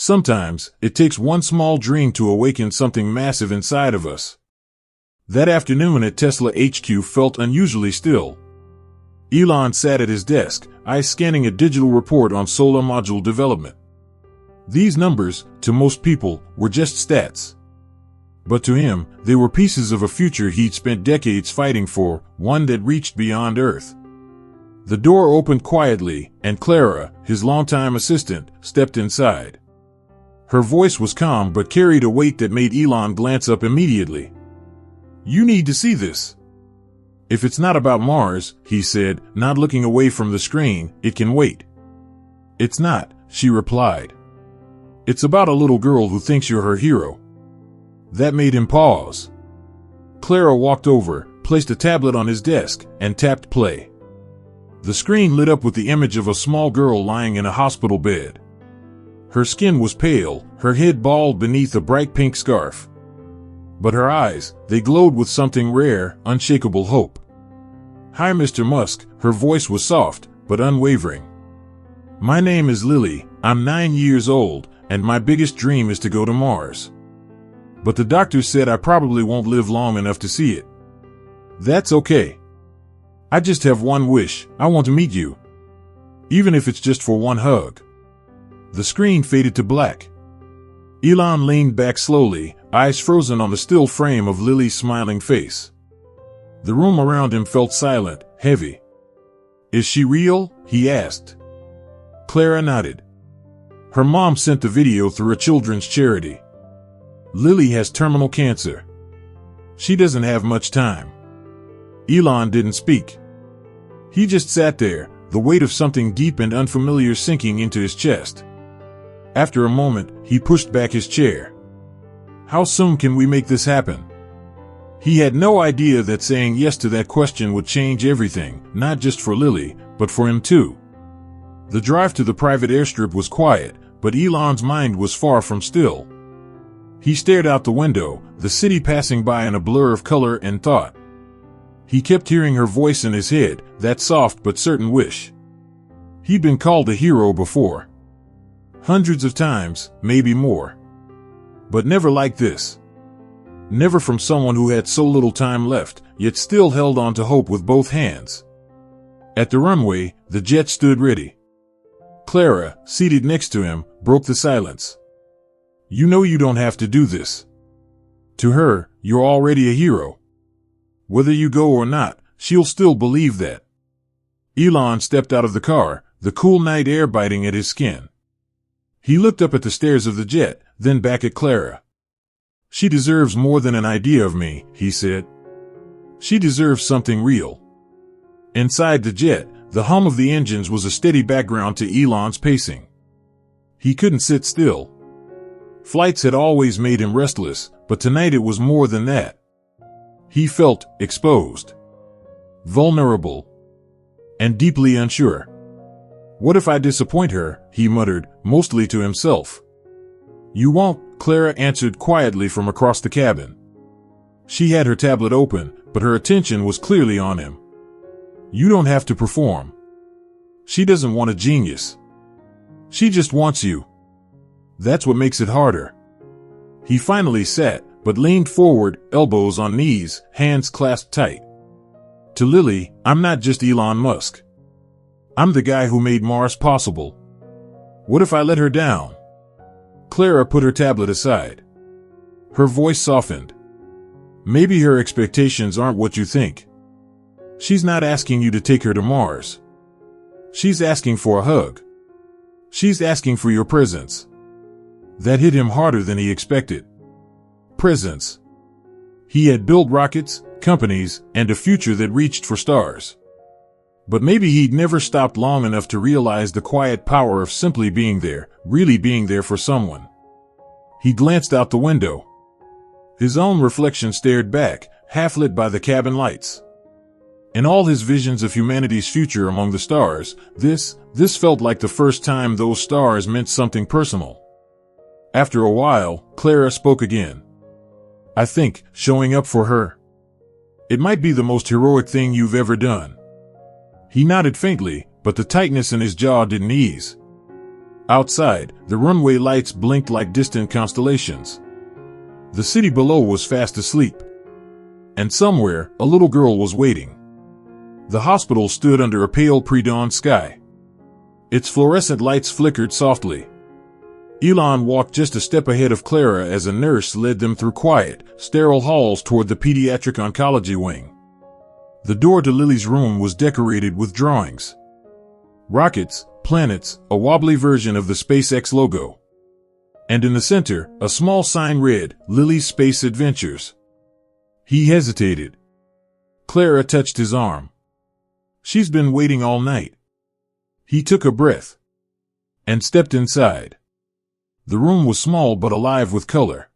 Sometimes, it takes one small dream to awaken something massive inside of us. That afternoon at Tesla HQ felt unusually still. Elon sat at his desk, eyes scanning a digital report on solar module development. These numbers, to most people, were just stats. But to him, they were pieces of a future he'd spent decades fighting for, one that reached beyond Earth. The door opened quietly, and Clara, his longtime assistant, stepped inside. Her voice was calm but carried a weight that made Elon glance up immediately. "You need to see this." "If it's not about Mars," he said, not looking away from the screen, "it can wait." "It's not," she replied. "It's about a little girl who thinks you're her hero." That made him pause. Clara walked over, placed a tablet on his desk, and tapped play. The screen lit up with the image of a small girl lying in a hospital bed. Her skin was pale, her head bald beneath a bright pink scarf. But her eyes, they glowed with something rare, unshakable hope. "Hi, Mr. Musk," her voice was soft, but unwavering. "My name is Lily, I'm 9 years old, and my biggest dream is to go to Mars. But the doctor said I probably won't live long enough to see it. That's okay. I just have one wish, I want to meet you. Even if it's just for one hug." The screen faded to black. Elon leaned back slowly, eyes frozen on the still frame of Lily's smiling face. The room around him felt silent, heavy. "Is she real?" he asked. Clara nodded. Her mom sent the video through a children's charity. "Lily has terminal cancer. She doesn't have much time." Elon didn't speak. He just sat there, the weight of something deep and unfamiliar sinking into his chest. After a moment, he pushed back his chair. "How soon can we make this happen?" He had no idea that saying yes to that question would change everything, not just for Lily, but for him too. The drive to the private airstrip was quiet, but Elon's mind was far from still. He stared out the window, the city passing by in a blur of color and thought. He kept hearing her voice in his head, that soft but certain wish. He'd been called a hero before. Hundreds of times, maybe more. But never like this. Never from someone who had so little time left, yet still held on to hope with both hands. At the runway, the jet stood ready. Clara, seated next to him, broke the silence. "You know you don't have to do this." To her, "You're already a hero. Whether you go or not, she'll still believe that." Elon stepped out of the car, the cool night air biting at his skin. He looked up at the stairs of the jet, then back at Clara. "She deserves more than an idea of me," he said. "She deserves something real." Inside the jet, the hum of the engines was a steady background to Elon's pacing. He couldn't sit still. Flights had always made him restless, but tonight it was more than that. He felt exposed, vulnerable, and deeply unsure. "What if I disappoint her?" he muttered, mostly to himself. "You won't," Clara answered quietly from across the cabin. She had her tablet open, but her attention was clearly on him. "You don't have to perform. She doesn't want a genius. She just wants you. That's what makes it harder." He finally sat, but leaned forward, elbows on knees, hands clasped tight. "To Lily, I'm not just Elon Musk. I'm the guy who made Mars possible. What if I let her down?" Clara put her tablet aside. Her voice softened. "Maybe her expectations aren't what you think. She's not asking you to take her to Mars. She's asking for a hug. She's asking for your presence." That hit him harder than he expected. Presence. He had built rockets, companies, and a future that reached for stars. But maybe he'd never stopped long enough to realize the quiet power of simply being there, really being there for someone. He glanced out the window. His own reflection stared back, half lit by the cabin lights. In all his visions of humanity's future among the stars, this felt like the first time those stars meant something personal. After a while, Clara spoke again. "I think, showing up for her. It might be the most heroic thing you've ever done." He nodded faintly, but the tightness in his jaw didn't ease. Outside, the runway lights blinked like distant constellations. The city below was fast asleep. And somewhere, a little girl was waiting. The hospital stood under a pale pre-dawn sky. Its fluorescent lights flickered softly. Elon walked just a step ahead of Clara as a nurse led them through quiet, sterile halls toward the pediatric oncology wing. The door to Lily's room was decorated with drawings. Rockets, planets, a wobbly version of the SpaceX logo. And in the center, a small sign read, Lily's Space Adventures. He hesitated. Clara touched his arm. She's been waiting all night. He took a breath and stepped inside. The room was small but alive with color.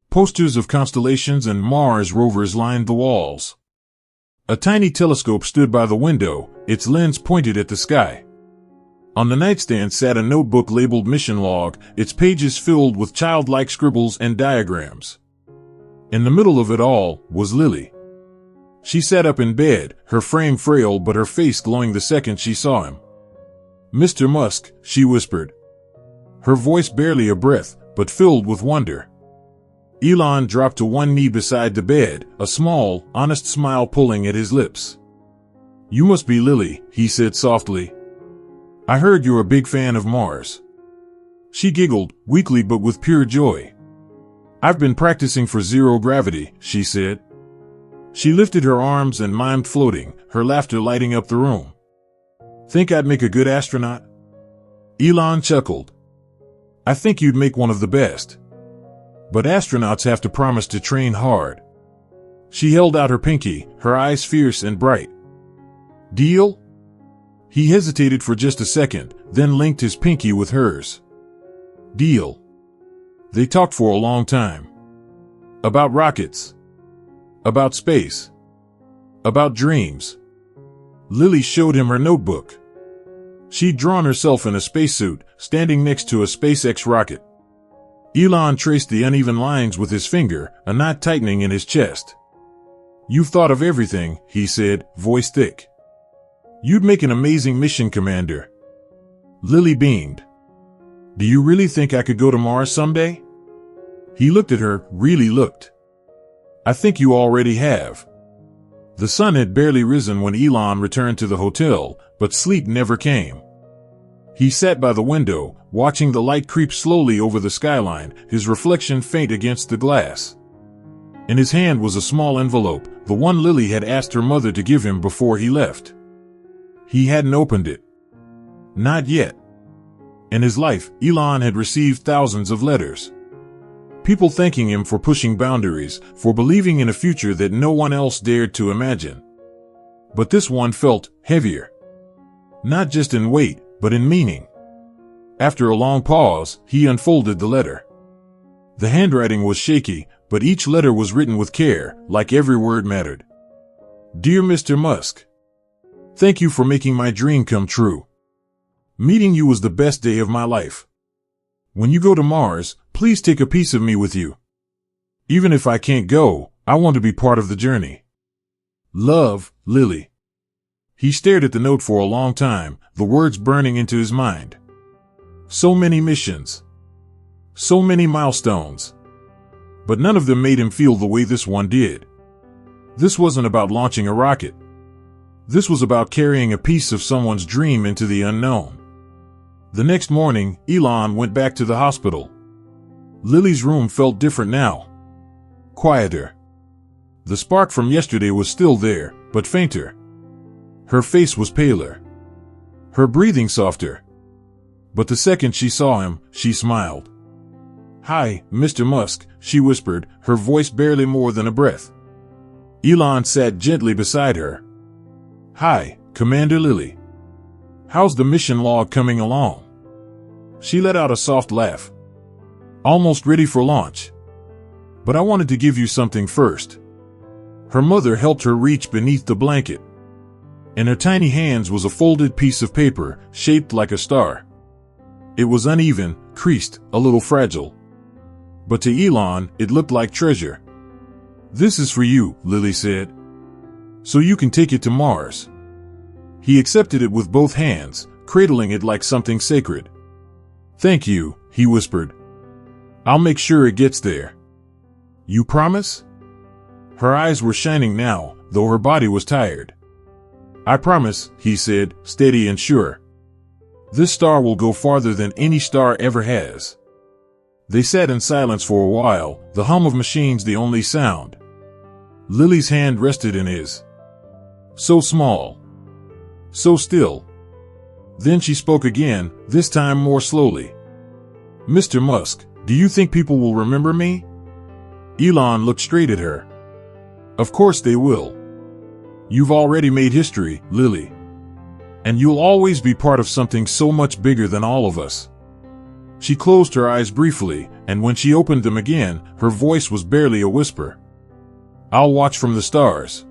Posters of constellations and Mars rovers lined the walls. A tiny telescope stood by the window, its lens pointed at the sky. On the nightstand sat a notebook labeled Mission Log, its pages filled with childlike scribbles and diagrams. In the middle of it all was Lily. She sat up in bed, her frame frail but her face glowing the second she saw him. "Mr. Musk," she whispered. Her voice barely a breath, but filled with wonder. Elon dropped to one knee beside the bed, a small, honest smile pulling at his lips. "You must be Lily," he said softly. "I heard you're a big fan of Mars." She giggled, weakly but with pure joy. "I've been practicing for zero gravity," she said. She lifted her arms and mimed floating, her laughter lighting up the room. "Think I'd make a good astronaut?" Elon chuckled. "I think you'd make one of the best. But astronauts have to promise to train hard." She held out her pinky, her eyes fierce and bright. "Deal?" He hesitated for just a second, then linked his pinky with hers. "Deal." They talked for a long time. About rockets. About space. About dreams. Lily showed him her notebook. She'd drawn herself in a spacesuit, standing next to a SpaceX rocket. Elon traced the uneven lines with his finger, a knot tightening in his chest. "You've thought of everything," he said, voice thick. "You'd make an amazing mission commander." Lily beamed. "Do you really think I could go to Mars someday?" He looked at her, really looked. "I think you already have." The sun had barely risen when Elon returned to the hotel, but sleep never came. He sat by the window, watching the light creep slowly over the skyline, his reflection faint against the glass. In his hand was a small envelope, the one Lily had asked her mother to give him before he left. He hadn't opened it. Not yet. In his life, Elon had received thousands of letters. People thanking him for pushing boundaries, for believing in a future that no one else dared to imagine. But this one felt heavier. Not just in weight, but in meaning. After a long pause, he unfolded the letter. The handwriting was shaky, but each letter was written with care, like every word mattered. "Dear Mr. Musk, thank you for making my dream come true. Meeting you was the best day of my life. When you go to Mars, please take a piece of me with you. Even if I can't go, I want to be part of the journey. Love, Lily." He stared at the note for a long time, the words burning into his mind. So many missions. So many milestones. But none of them made him feel the way this one did. This wasn't about launching a rocket. This was about carrying a piece of someone's dream into the unknown. The next morning, Elon went back to the hospital. Lily's room felt different now. Quieter. The spark from yesterday was still there, but fainter. Her face was paler. Her breathing softer. But the second she saw him, she smiled. "Hi, Mr. Musk," she whispered, her voice barely more than a breath. Elon sat gently beside her. "Hi, Commander Lily. How's the mission log coming along?" She let out a soft laugh. "Almost ready for launch. But I wanted to give you something first." Her mother helped her reach beneath the blanket. In her tiny hands was a folded piece of paper, shaped like a star. It was uneven, creased, a little fragile. But to Elon, it looked like treasure. "This is for you," Lily said. "So you can take it to Mars." He accepted it with both hands, cradling it like something sacred. Thank you, he whispered. I'll make sure it gets there. You promise? Her eyes were shining now, though her body was tired. I promise, he said, steady and sure. This star will go farther than any star ever has. They sat in silence for a while, the hum of machines the only sound. Lily's hand rested in his. So small. So still. Then she spoke again, this time more slowly. Mr. Musk, do you think people will remember me? Elon looked straight at her. Of course they will. You've already made history, Lily. And you'll always be part of something so much bigger than all of us. She closed her eyes briefly, and when she opened them again, her voice was barely a whisper. I'll watch from the stars.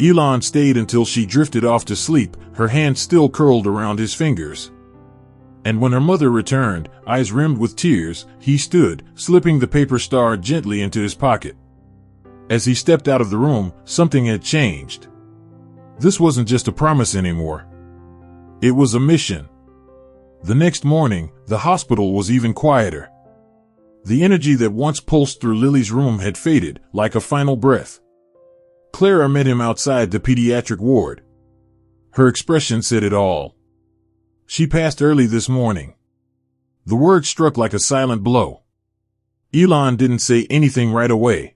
Elon stayed until she drifted off to sleep, her hand still curled around his fingers. And when her mother returned, eyes rimmed with tears, he stood, slipping the paper star gently into his pocket. As he stepped out of the room, something had changed. This wasn't just a promise anymore. It was a mission. The next morning, the hospital was even quieter. The energy that once pulsed through Lily's room had faded, like a final breath. Clara met him outside the pediatric ward. Her expression said it all. She passed early this morning. The word struck like a silent blow. Elon didn't say anything right away.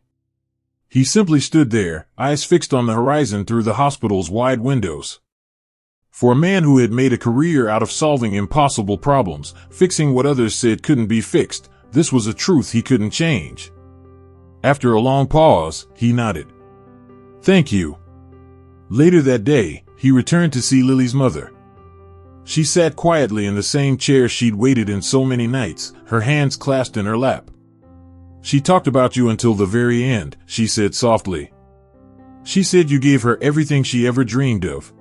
He simply stood there, eyes fixed on the horizon through the hospital's wide windows. For a man who had made a career out of solving impossible problems, fixing what others said couldn't be fixed, this was a truth he couldn't change. After a long pause, he nodded. Thank you. Later that day, he returned to see Lily's mother. She sat quietly in the same chair she'd waited in so many nights, her hands clasped in her lap. She talked about you until the very end, she said softly. She said you gave her everything she ever dreamed of.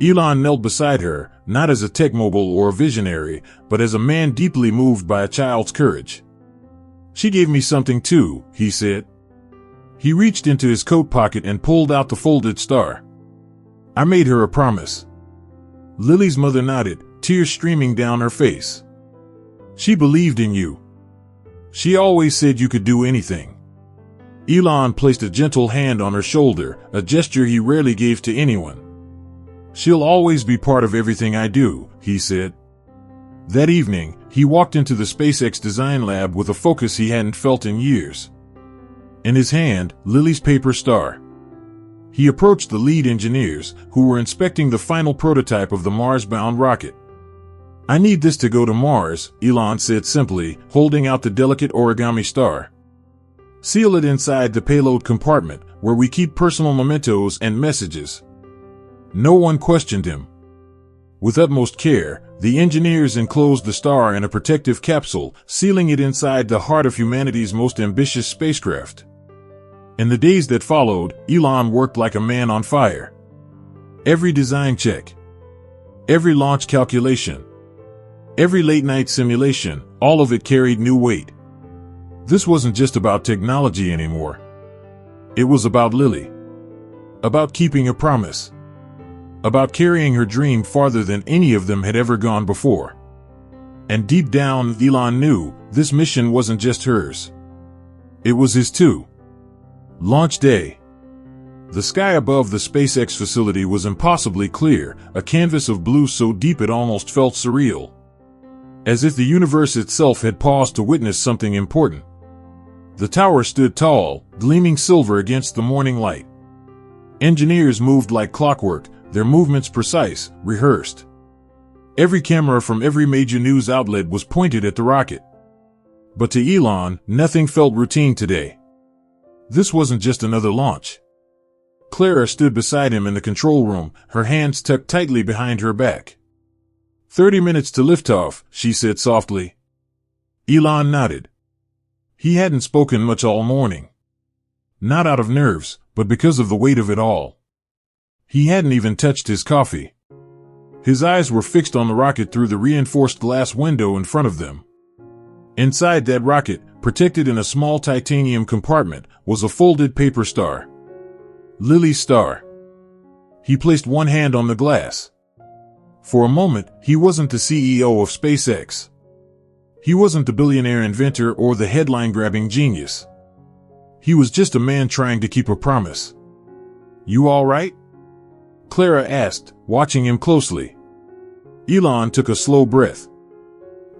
Elon knelt beside her, not as a tech mogul or a visionary, but as a man deeply moved by a child's courage. She gave me something too, he said. He reached into his coat pocket and pulled out the folded star. I made her a promise. Lily's mother nodded, tears streaming down her face. She believed in you. She always said you could do anything. Elon placed a gentle hand on her shoulder, a gesture he rarely gave to anyone. She'll always be part of everything I do, he said. That evening, he walked into the SpaceX design lab with a focus he hadn't felt in years. In his hand, Lily's paper star. He approached the lead engineers, who were inspecting the final prototype of the Mars-bound rocket. I need this to go to Mars, Elon said simply, holding out the delicate origami star. Seal it inside the payload compartment, where we keep personal mementos and messages. No one questioned him. With utmost care, the engineers enclosed the star in a protective capsule, sealing it inside the heart of humanity's most ambitious spacecraft. In the days that followed, Elon worked like a man on fire. Every design check, every launch calculation, every late-night simulation, all of it carried new weight. This wasn't just about technology anymore. It was about Lily. About keeping a promise. About carrying her dream farther than any of them had ever gone before. And deep down, Elon knew this mission wasn't just hers. It was his too. Launch day. The sky above the SpaceX facility was impossibly clear, a canvas of blue so deep it almost felt surreal. As if the universe itself had paused to witness something important. The tower stood tall, gleaming silver against the morning light. Engineers moved like clockwork, their movements precise, rehearsed. Every camera from every major news outlet was pointed at the rocket. But to Elon, nothing felt routine today. This wasn't just another launch. Clara stood beside him in the control room, her hands tucked tightly behind her back. 30 minutes to liftoff, she said softly. Elon nodded. He hadn't spoken much all morning. Not out of nerves, but because of the weight of it all. He hadn't even touched his coffee. His eyes were fixed on the rocket through the reinforced glass window in front of them. Inside that rocket, protected in a small titanium compartment, was a folded paper star. Lily's star. He placed one hand on the glass. For a moment, he wasn't the CEO of SpaceX. He wasn't the billionaire inventor or the headline-grabbing genius. He was just a man trying to keep a promise. "You all right?" Clara asked, watching him closely. Elon took a slow breath.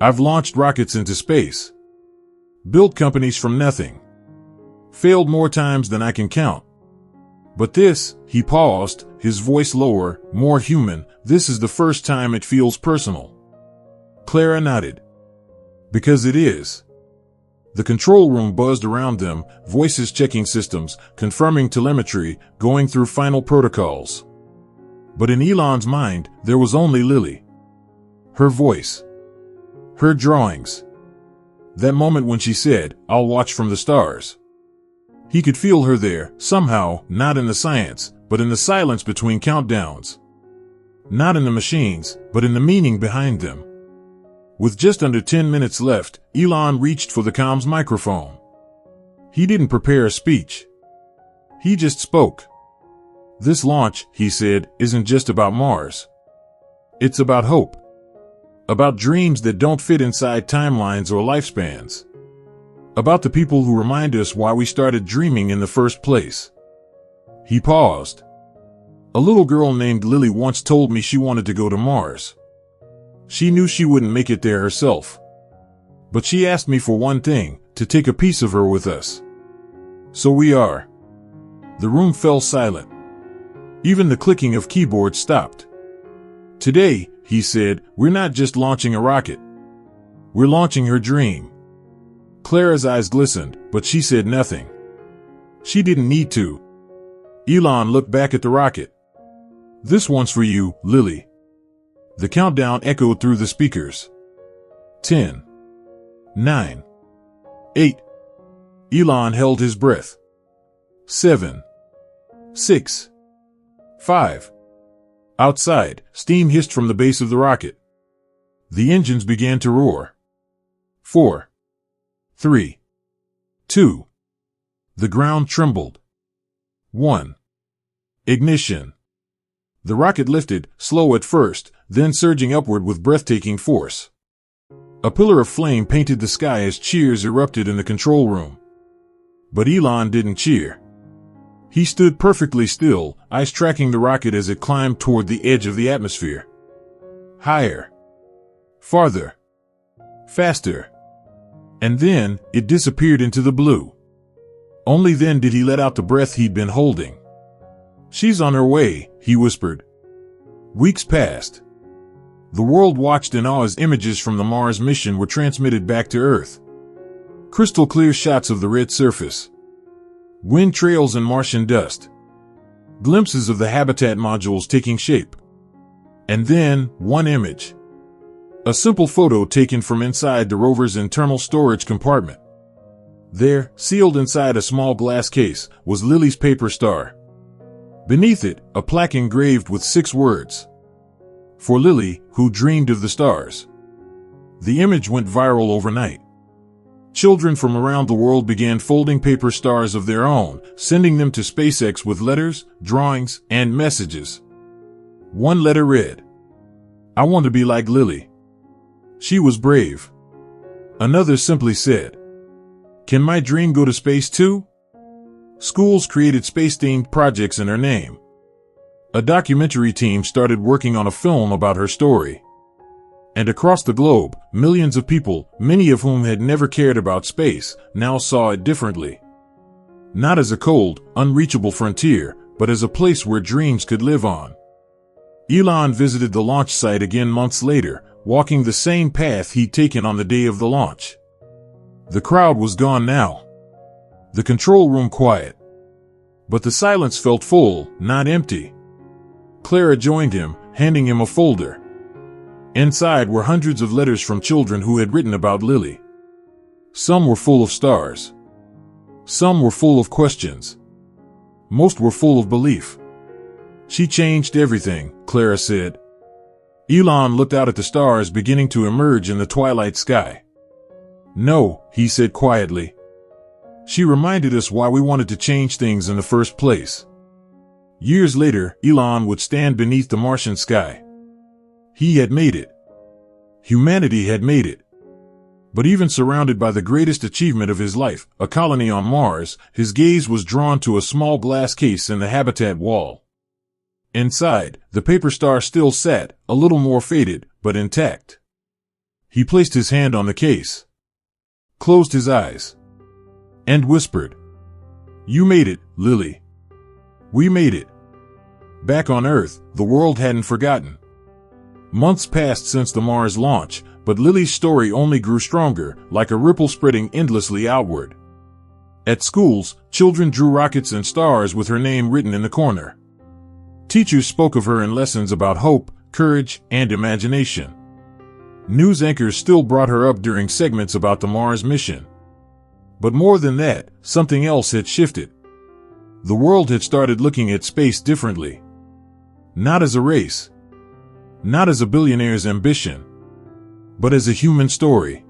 "I've launched rockets into space. Built companies from nothing. Failed more times than I can count. But this," he paused, his voice lower, more human, "this is the first time it feels personal." Clara nodded. "Because it is." The control room buzzed around them, voices checking systems, confirming telemetry, going through final protocols. But in Elon's mind, there was only Lily. Her voice. Her drawings. That moment when she said, "I'll watch from the stars." He could feel her there, somehow, not in the science, but in the silence between countdowns. Not in the machines, but in the meaning behind them. With just under 10 minutes left, Elon reached for the comms microphone. He didn't prepare a speech. He just spoke. "This launch," he said, "isn't just about Mars. It's about hope. About dreams that don't fit inside timelines or lifespans. About the people who remind us why we started dreaming in the first place." He paused. "A little girl named Lily once told me she wanted to go to Mars. She knew she wouldn't make it there herself. But she asked me for one thing, to take a piece of her with us. So we are." The room fell silent. Even the clicking of keyboards stopped. "Today," he said, "we're not just launching a rocket. We're launching her dream." Clara's eyes glistened, but she said nothing. She didn't need to. Elon looked back at the rocket. "This one's for you, Lily." The countdown echoed through the speakers. 10. 9. 8. Elon held his breath. 7. 6. 5. Outside, steam hissed from the base of the rocket. The engines began to roar. 4. 3. 2. The ground trembled. 1. Ignition. The rocket lifted, slow at first, then surging upward with breathtaking force. A pillar of flame painted the sky as cheers erupted in the control room. But Elon didn't cheer. He stood perfectly still, eyes tracking the rocket as it climbed toward the edge of the atmosphere. Higher. Farther. Faster. And then, it disappeared into the blue. Only then did he let out the breath he'd been holding. "She's on her way," he whispered. Weeks passed. The world watched in awe as images from the Mars mission were transmitted back to Earth. Crystal clear shots of the red surface. Wind trails and Martian dust. Glimpses of the habitat modules taking shape. And then, one image. A simple photo taken from inside the rover's internal storage compartment. There, sealed inside a small glass case, was Lily's paper star. Beneath it, a plaque engraved with 6 words. For Lily, who dreamed of the stars. The image went viral overnight. Children from around the world began folding paper stars of their own, sending them to SpaceX with letters, drawings, and messages. One letter read, "I want to be like Lily. She was brave." Another simply said, "Can my dream go to space too?" Schools created space-themed projects in her name. A documentary team started working on a film about her story. And across the globe, millions of people, many of whom had never cared about space, now saw it differently. Not as a cold, unreachable frontier, but as a place where dreams could live on. Elon visited the launch site again months later, walking the same path he'd taken on the day of the launch. The crowd was gone now. The control room quiet. But the silence felt full, not empty. Clara joined him, handing him a folder. Inside were hundreds of letters from children who had written about Lily. Some were full of stars. Some were full of questions. Most were full of belief. "She changed everything," Clara said. Elon looked out at the stars beginning to emerge in the twilight sky. "No," he said quietly. "She reminded us why we wanted to change things in the first place." Years later, Elon would stand beneath the Martian sky. He had made it. Humanity had made it. But even surrounded by the greatest achievement of his life, a colony on Mars, his gaze was drawn to a small glass case in the habitat wall. Inside, the paper star still sat, a little more faded, but intact. He placed his hand on the case, closed his eyes, and whispered, "You made it, Lily. We made it." Back on Earth, the world hadn't forgotten. Months passed since the Mars launch, but Lily's story only grew stronger, like a ripple spreading endlessly outward. At schools, children drew rockets and stars with her name written in the corner. Teachers spoke of her in lessons about hope, courage, and imagination. News anchors still brought her up during segments about the Mars mission. But more than that, something else had shifted. The world had started looking at space differently. Not as a race. Not as a billionaire's ambition. But as a human story.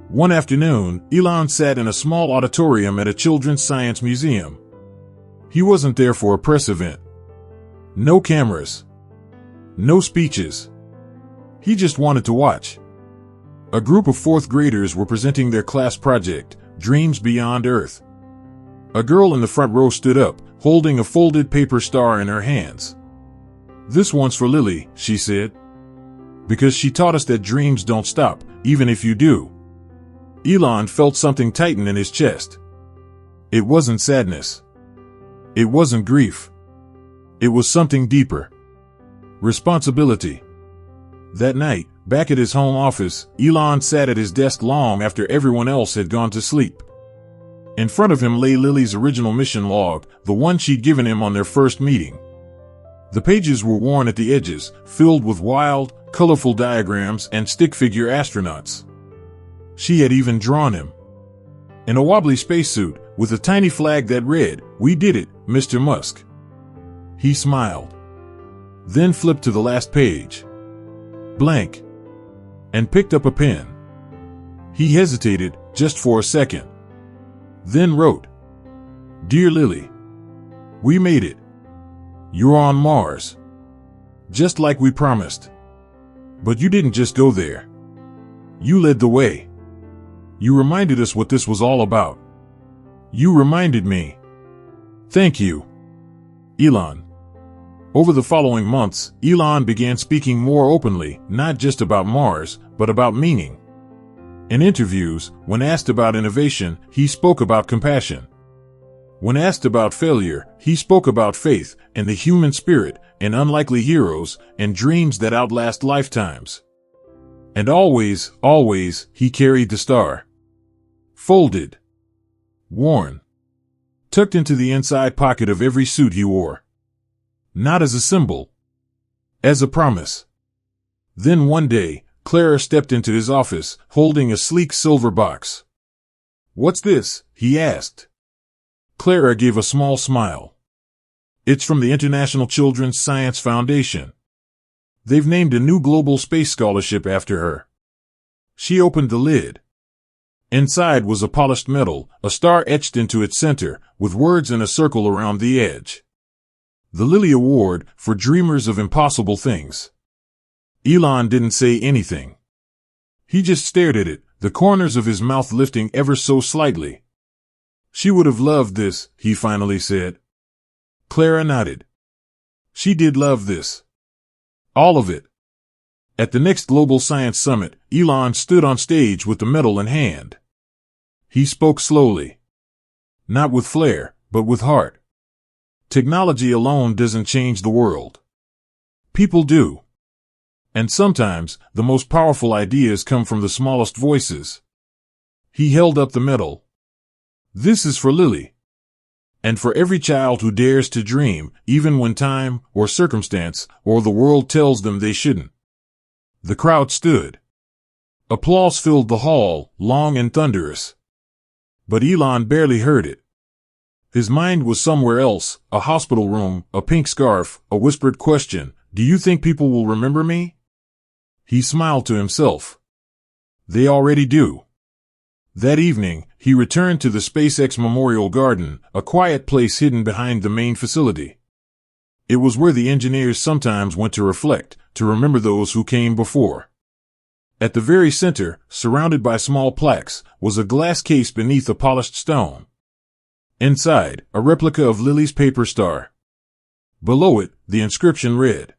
One afternoon, Elon sat in a small auditorium at a children's science museum. He wasn't there for a press event. No cameras. No speeches. He just wanted to watch. A group of fourth graders were presenting their class project, Dreams Beyond Earth. A girl in the front row stood up, holding a folded paper star in her hands. "This one's for Lily," she said. "Because she taught us that dreams don't stop, even if you do." Elon felt something tighten in his chest. It wasn't sadness. It wasn't grief. It was something deeper. Responsibility. That night, back at his home office, Elon sat at his desk long after everyone else had gone to sleep. In front of him lay Lily's original mission log, the one she'd given him on their first meeting. The pages were worn at the edges, filled with wild, colorful diagrams and stick figure astronauts. She had even drawn him. In a wobbly spacesuit, with a tiny flag that read, "We did it, Mr. Musk." He smiled. Then flipped to the last page. Blank. And picked up a pen. He hesitated, just for a second. Then wrote, "Dear Lily, we made it. You're on Mars. Just like we promised. But you didn't just go there. You led the way. You reminded us what this was all about. You reminded me. Thank you, Elon." Over the following months, Elon began speaking more openly, not just about Mars, but about meaning. In interviews, when asked about innovation, he spoke about compassion. When asked about failure, he spoke about faith and the human spirit and unlikely heroes and dreams that outlast lifetimes. And always, always, he carried the star. Folded. Worn. Tucked into the inside pocket of every suit he wore. Not as a symbol. As a promise. Then one day, Clara stepped into his office, holding a sleek silver box. "What's this?" he asked. Clara gave a small smile. "It's from the International Children's Science Foundation. They've named a new global space scholarship after her." She opened the lid. Inside was a polished metal, a star etched into its center, with words in a circle around the edge. The Lily Award for Dreamers of Impossible Things. Elon didn't say anything. He just stared at it, the corners of his mouth lifting ever so slightly. "She would have loved this," he finally said. Clara nodded. She did love this. All of it. At the next Global Science Summit, Elon stood on stage with the medal in hand. He spoke slowly. Not with flair, but with heart. Technology alone doesn't change the world. People do. And sometimes, the most powerful ideas come from the smallest voices. He held up the medal. "This is for Lily. And for every child who dares to dream, even when time, or circumstance, or the world tells them they shouldn't." The crowd stood. Applause filled the hall, long and thunderous. But Elon barely heard it. His mind was somewhere else, a hospital room, a pink scarf, a whispered question, "Do you think people will remember me?" He smiled to himself. They already do. That evening, he returned to the SpaceX Memorial Garden, a quiet place hidden behind the main facility. It was where the engineers sometimes went to reflect, to remember those who came before. At the very center, surrounded by small plaques, was a glass case beneath a polished stone. Inside, a replica of Lily's paper star. Below it, the inscription read,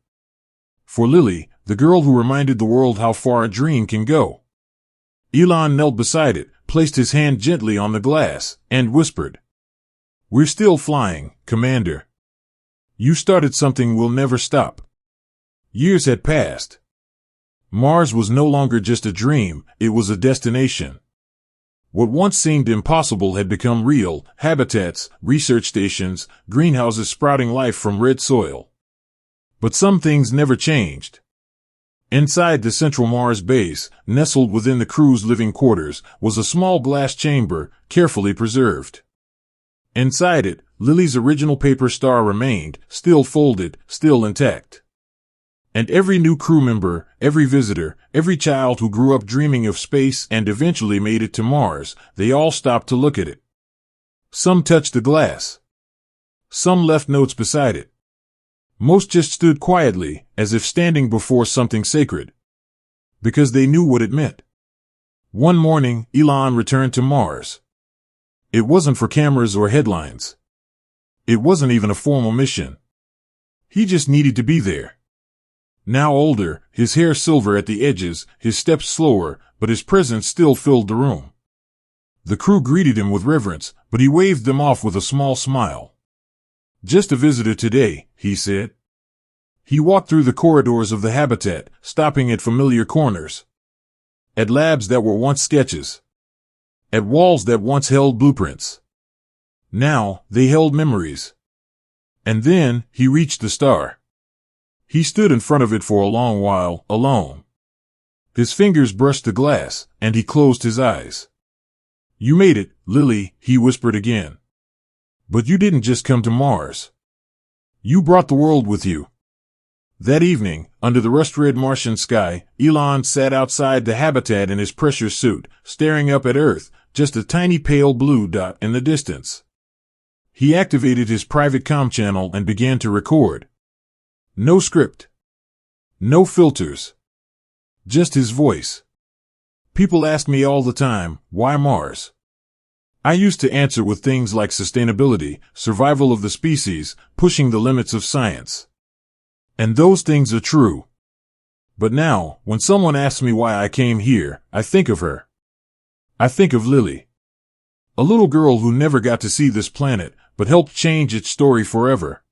"For Lily, the girl who reminded the world how far a dream can go." Elon knelt beside it, placed his hand gently on the glass, and whispered, "We're still flying, Commander. You started something we'll never stop." Years had passed. Mars was no longer just a dream, it was a destination. What once seemed impossible had become real: habitats, research stations, greenhouses sprouting life from red soil. But some things never changed. Inside the central Mars base, nestled within the crew's living quarters, was a small glass chamber, carefully preserved. Inside it, Lily's original paper star remained, still folded, still intact. And every new crew member, every visitor, every child who grew up dreaming of space and eventually made it to Mars, they all stopped to look at it. Some touched the glass. Some left notes beside it. Most just stood quietly, as if standing before something sacred. Because they knew what it meant. One morning, Elon returned to Mars. It wasn't for cameras or headlines. It wasn't even a formal mission. He just needed to be there. Now older, his hair silver at the edges, his steps slower, but his presence still filled the room. The crew greeted him with reverence, but he waved them off with a small smile. "Just a visitor today," he said. He walked through the corridors of the habitat, stopping at familiar corners. At labs that were once sketches. At walls that once held blueprints. Now, they held memories. And then, he reached the star. He stood in front of it for a long while, alone. His fingers brushed the glass, and he closed his eyes. "You made it, Lily," he whispered again. "But you didn't just come to Mars. You brought the world with you." That evening, under the rust-red Martian sky, Elon sat outside the habitat in his pressure suit, staring up at Earth, just a tiny pale blue dot in the distance. He activated his private comm channel and began to record. No script. No filters. Just his voice. People ask me all the time, why Mars? I used to answer with things like sustainability, survival of the species, pushing the limits of science. And those things are true. But now, when someone asks me why I came here, I think of her. I think of Lily. A little girl who never got to see this planet, but helped change its story forever.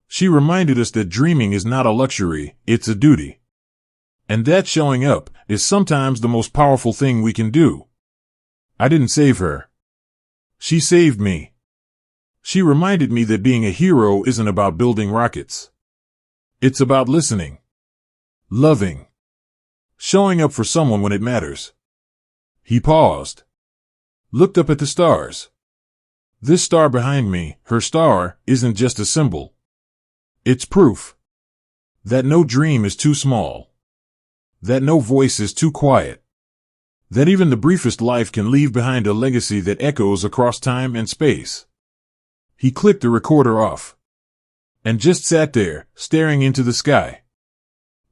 She reminded us that dreaming is not a luxury, it's a duty. And that showing up is sometimes the most powerful thing we can do. I didn't save her. She saved me. She reminded me that being a hero isn't about building rockets. It's about listening. Loving. Showing up for someone when it matters. He paused. Looked up at the stars. This star behind me, her star, isn't just a symbol. It's proof that no dream is too small, that no voice is too quiet, that even the briefest life can leave behind a legacy that echoes across time and space. He clicked the recorder off and just sat there, staring into the sky.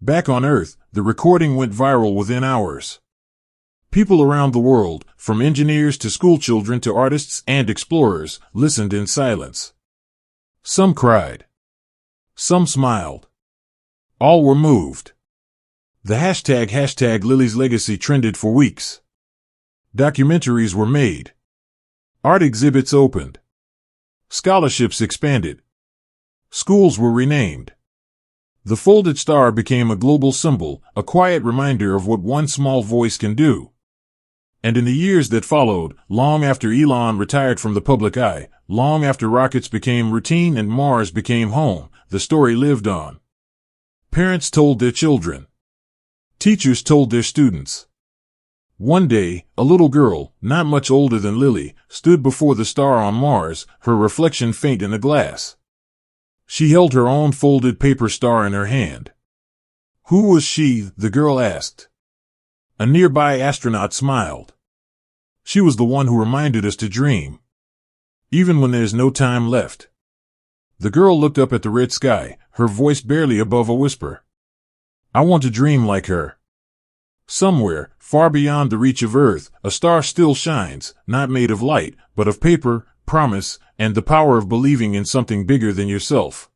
Back on Earth, the recording went viral within hours. People around the world, from engineers to schoolchildren to artists and explorers, listened in silence. Some cried. Some smiled. All were moved. The hashtag Lily's Legacy trended for weeks. Documentaries were made. Art exhibits opened. Scholarships expanded. Schools were renamed. The folded star became a global symbol, a quiet reminder of what one small voice can do. And in the years that followed, long after Elon retired from the public eye, long after rockets became routine and Mars became home, the story lived on. Parents told their children. Teachers told their students. One day, a little girl, not much older than Lily, stood before the star on Mars, her reflection faint in the glass. She held her own folded paper star in her hand. Who was she? The girl asked. A nearby astronaut smiled. She was the one who reminded us to dream. Even when there's no time left. The girl looked up at the red sky, her voice barely above a whisper. I want to dream like her. Somewhere, far beyond the reach of Earth, a star still shines, not made of light, but of paper, promise, and the power of believing in something bigger than yourself.